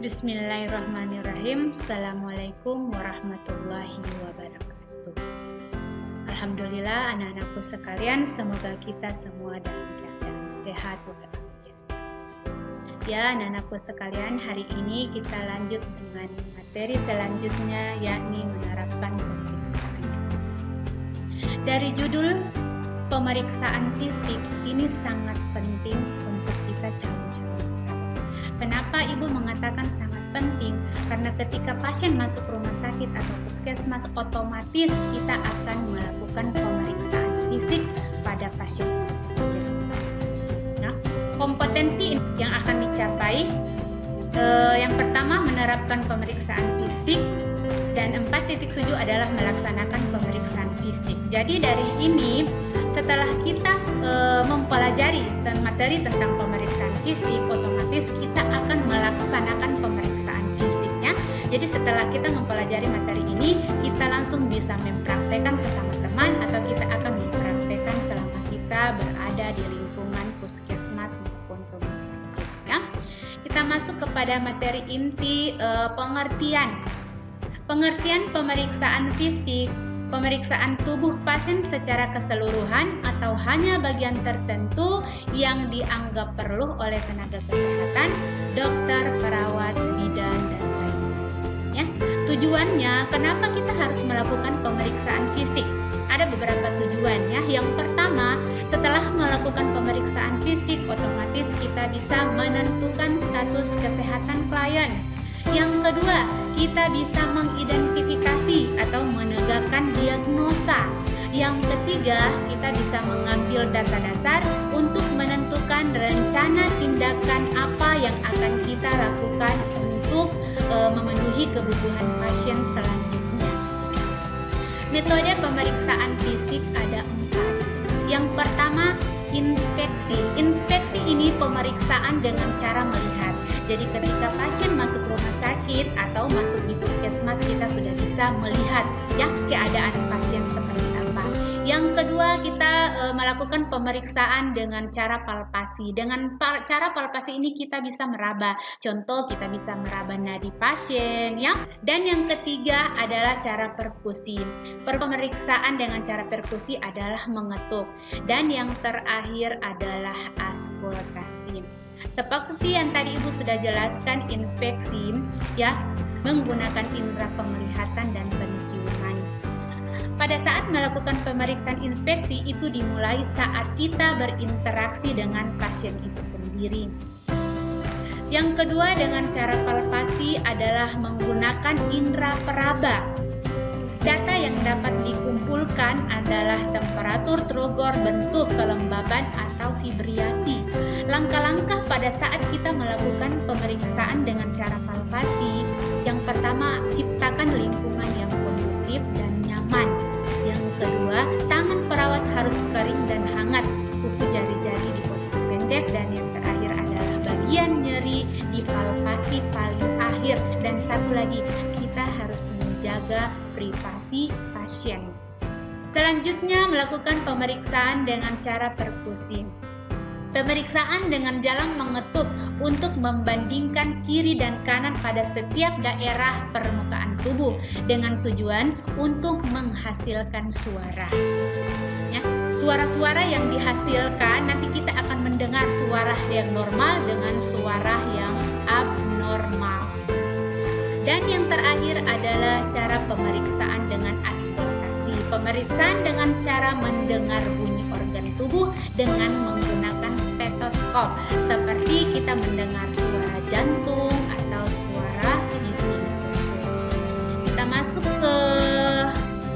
Bismillahirrahmanirrahim. Assalamualaikum warahmatullahi wabarakatuh. Alhamdulillah anak-anakku sekalian, semoga kita semua dalam keadaan sehat walafiat. Ya anak-anakku sekalian, hari ini kita lanjut dengan materi selanjutnya, yakni menerapkan pemeriksaan. Dari judul pemeriksaan fisik ini sangat penting untuk kita calon-calon. Kenapa Ibu mengatakan sangat penting? Karena ketika pasien masuk rumah sakit atau puskesmas, otomatis kita akan melakukan pemeriksaan fisik pada pasien tersebut. Nah, kompetensi yang akan dicapai, yang pertama menerapkan pemeriksaan fisik, dan 4.7 adalah melaksanakan pemeriksaan fisik. Jadi dari ini, setelah kita mempelajari materi tentang pemeriksaan fisik, otomatis kita akan melaksanakan pemeriksaan fisiknya. Jadi setelah kita mempelajari materi ini, kita langsung bisa mempraktekkan sesama teman, atau kita akan mempraktekkan selama kita berada di lingkungan puskesmas maupun rumah sakit. Ya. Kita masuk kepada materi inti, pengertian pemeriksaan fisik. Pemeriksaan tubuh pasien secara keseluruhan atau hanya bagian tertentu yang dianggap perlu oleh tenaga kesehatan, dokter, perawat, bidan, dan lainnya. Ya. Tujuannya, kenapa kita harus melakukan pemeriksaan fisik? Ada beberapa tujuannya. Yang pertama, setelah melakukan pemeriksaan fisik, otomatis kita bisa menentukan status kesehatan klien. Yang kedua, kita bisa mengidentifikasi atau menegakkan diagnosa. Yang ketiga, kita bisa mengambil data dasar untuk menentukan rencana tindakan apa yang akan kita lakukan untuk memenuhi kebutuhan pasien selanjutnya. Metode pemeriksaan fisik ada 4. Yang pertama, inspeksi. Inspeksi ini pemeriksaan dengan cara melihat. Jadi ketika pasien masuk rumah sakit atau masuk di puskesmas, kita sudah bisa melihat ya keadaan pasien seperti apa. Yang kedua, kita melakukan pemeriksaan dengan cara palpasi. Dengan cara palpasi ini kita bisa meraba. Contoh, kita bisa meraba nadi pasien ya. Dan yang ketiga adalah cara perkusi. Pemeriksaan dengan cara perkusi adalah mengetuk. Dan yang terakhir adalah auskultasi. Seperti yang tadi Ibu sudah jelaskan, inspeksi ya menggunakan indera penglihatan dan penciuman. Pada saat melakukan pemeriksaan inspeksi itu dimulai saat kita berinteraksi dengan pasien itu sendiri. Yang kedua, dengan cara palpasi adalah menggunakan indera peraba. Data yang dapat dikumpulkan adalah temperatur trogor, bentuk, kelembaban, atau vibrasi. Langkah-langkah pada saat kita melakukan pemeriksaan dengan cara palpasi, yang pertama, ciptakan lingkungan yang kondusif dan nyaman. Yang kedua, tangan perawat harus kering dan hangat, kuku jari-jari dipotong pendek, dan yang terakhir adalah bagian nyeri dipalpasi paling akhir. Dan satu lagi, kita harus menjaga privasi pasien. Selanjutnya, melakukan pemeriksaan dengan cara perkusi. Pemeriksaan dengan jalan mengetuk untuk membandingkan kiri dan kanan pada setiap daerah permukaan tubuh dengan tujuan untuk menghasilkan suara. Ya, suara-suara yang dihasilkan nanti kita akan mendengar suara yang normal dengan suara yang abnormal. Dan yang terakhir adalah cara pemeriksaan dengan auskultasi. Pemeriksaan dengan cara mendengar bunyi organ tubuh dengan menggunakan stetoskop, seperti kita mendengar suara jantung atau suara bising khusus. Kita masuk ke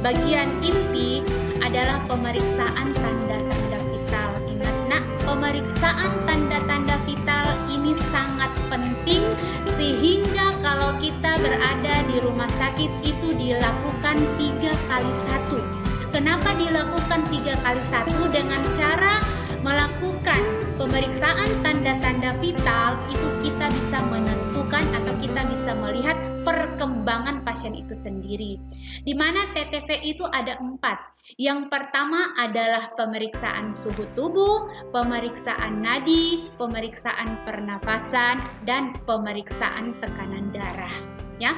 bagian inti adalah pemeriksaan tanda-tanda vital. Ingat nak, pemeriksaan tanda-tanda vital ini sangat penting, sehingga kalau kita berada di rumah sakit itu dilakukan 3x1. Kenapa dilakukan 3x1? Dengan cara melakukan pemeriksaan tanda-tanda vital itu kita bisa menentukan atau kita bisa melihat perkembangan pasien itu sendiri. Di mana TTV itu ada 4. Yang pertama adalah pemeriksaan suhu tubuh, pemeriksaan nadi, pemeriksaan pernafasan, dan pemeriksaan tekanan darah. Ya.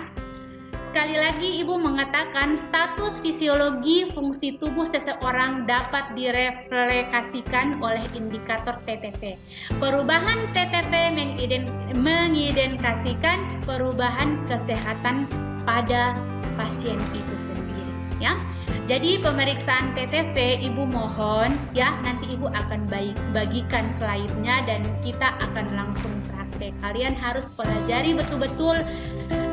Sekali lagi Ibu mengatakan status fisiologi fungsi tubuh seseorang dapat direfleksikan oleh indikator TTV. Perubahan TTV mengidentifikasikan perubahan kesehatan pada pasien itu sendiri, ya. Jadi pemeriksaan TTV Ibu mohon ya, nanti Ibu akan bagikan slide-nya dan kita akan langsung praktek. Kalian harus pelajari betul-betul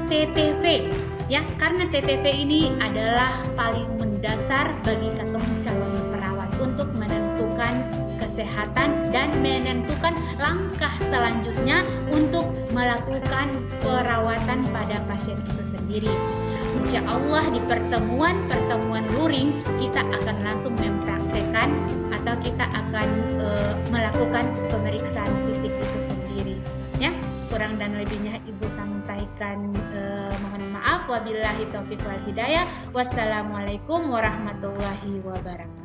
TTV ya, karena TTV ini adalah paling mendasar bagi ketemu calon perawat untuk menentukan kesehatan dan menentukan langkah selanjutnya untuk melakukan perawatan pada pasien itu sendiri. Insya Allah di pertemuan luring kita akan langsung mempraktekkan atau kita akan melakukan pemeriksaan fisik itu sendiri ya. Kurang dan lebihnya Ibu sampaikan mohon maaf. Wabillahi taufiq wal hidayah. Wassalamualaikum warahmatullahi wabarakatuh.